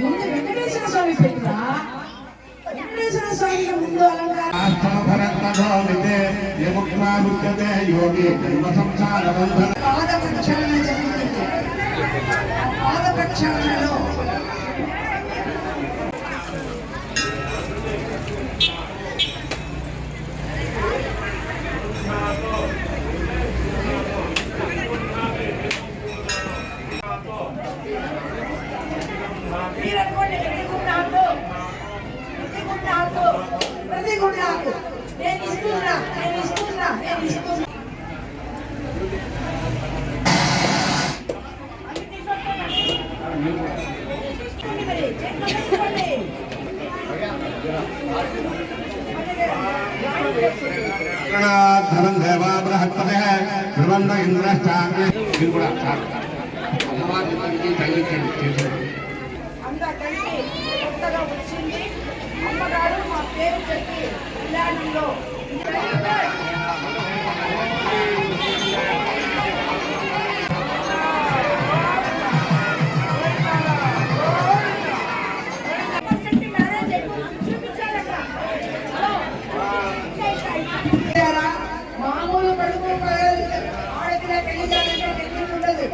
ముందు వెంకటేశ్వర స్వామి పెట్టినా వెంకటేశ్వర స్వామికి ముందు అలంకారం పాద ప్రక్షాళన జరుగుతుంది. పాద ప్రక్షాళనలో धनं देवा बृहस्पतिः ध्रुवं इंद्रश्चाग्नि ఇది కూడా అమ్మవారికి తల్లికి అందరికీ కొత్తగా వచ్చింది అమ్మగారు మా పేరు చెప్పి కళ్యాణంలో మామూలు కడుపు ఆడపిల్ల పెళ్లి చేయాలంటే ఉండదు.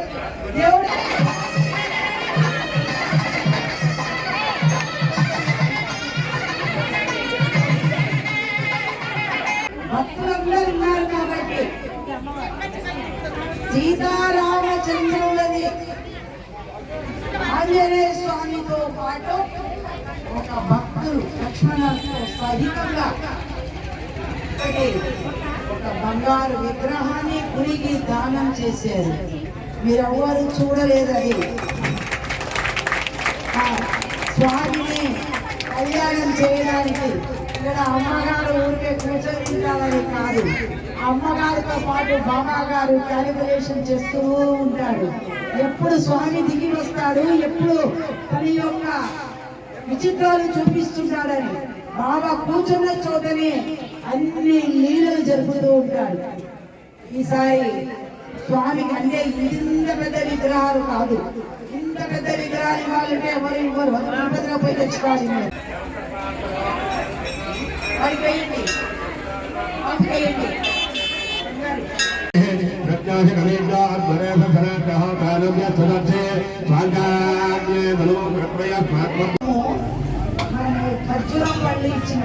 దేవుడు భక్తులందరూ ఉన్నారు కాబట్టి సీతారామచంద్రులని ఆంజనేయ స్వామితో పాటు ఒక భక్తులు లక్ష్మణులతో సహితంగా ఒక బంగారు విగ్రహాన్ని గుడికి దానం చేశారు. మీరెవ్వరూ చూడలేదు. అది స్వామిని కళ్యాణం చేయడానికి ఇక్కడ అమ్మగారు ఊరికే కూర్చొని కాదు, అమ్మగారితో పాటు బాబాగారు క్యాలిక్యులేషన్ చేస్తూ ఉంటాడు. ఎప్పుడు స్వామి దిగి వస్తాడు, ఎప్పుడు తన యొక్క విచిత్రాలు చూపిస్తుంటాడని బాబా కూర్చున్న చోటనే అన్ని లీలలు జరుపుతూ ఉంటాడు. ఈసారి స్వామికి అంటే ఇంత పెద్ద విగ్రహాలు కాదు, ఇంత పెద్ద విగ్రహాలు ఇవ్వాలంటే ఎవరు ఇవ్వరు. తిరుపతిలో పోయి తెచ్చుకోవాలి. ఖర్జూరం పళ్ళు ఇచ్చిన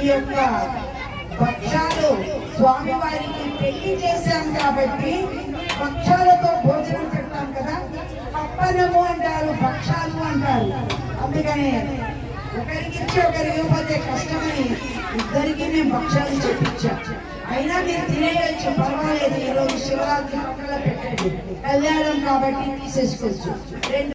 ఈ యొక్క భక్ష్యాలు స్వామి వారికి పెళ్లి చేశాం కాబట్టి భక్ష్యాలతో భోజనం పెడతాం కదా, పప్పనము అంటారు, భక్ష్యాలు అంటారు. అందుకని ఒకరికి ఇచ్చి ఒకరికి ఇవ్వకపోతే కష్టమని ఇద్దరికి మేము భక్ష్యాలు చెప్పించాం. అయినా మీరు తినేయచ్చు, పర్వాలేదు. ఈరోజు శివరాత్రి పక్కన పెట్టండి, కళ్యాణం కాబట్టి తీసేసుకోవచ్చు.